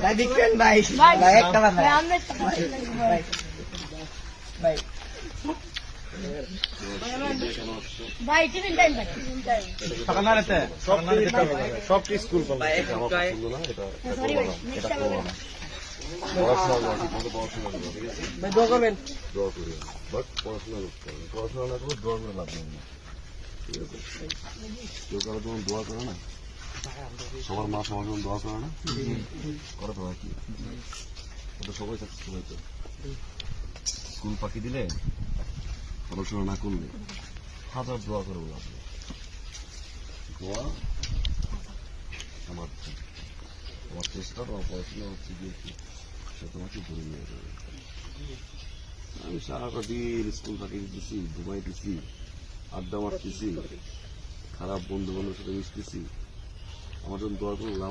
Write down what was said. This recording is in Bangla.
ভাই বিক্রেন ভাই ভাই একটা ভাই ভাই ভাই ভাই টিফিন টাইম ভাই সকাল না রাতে সব স্কুল ভাই আমার পছন্দ না, এটা সরি ভাই এটা করবো না। পড়াশোনা ঠিক মতো পড়াশোনা করবো, ঠিক আছে? ভাই দোয়া করবেন দোয়া করি, বাট পড়াশোনা করতে হবে। পড়াশোনা না করলে দোয়া করে লাভ নেই, ঠিক আছে? কেউ কারো যখন দোয়া করে না, সবার মা সবার যখন দোয়া করে না, করে তো কি ওটা সবাই সাকসেসফুল হয়েছে। স্কুল ফাঁকি দিলে, পড়াশোনা না করলে হাজার দোয়া করে লাভ নেই। দোয়া আমার চেষ্টা, তোমার পড়াশোনা হচ্ছে গিয়ে সে তোমাকে ধরে নিয়ে যাবে। আমি সারাটা দিন স্কুল ফাঁকি দিতেছি, ঘুমাইতেছি, আড্ডা মারতেছি, খারাপ বন্ধু বান্ধবের সাথে মিশতেছি, আমার জন্য দোয়া করে লাভ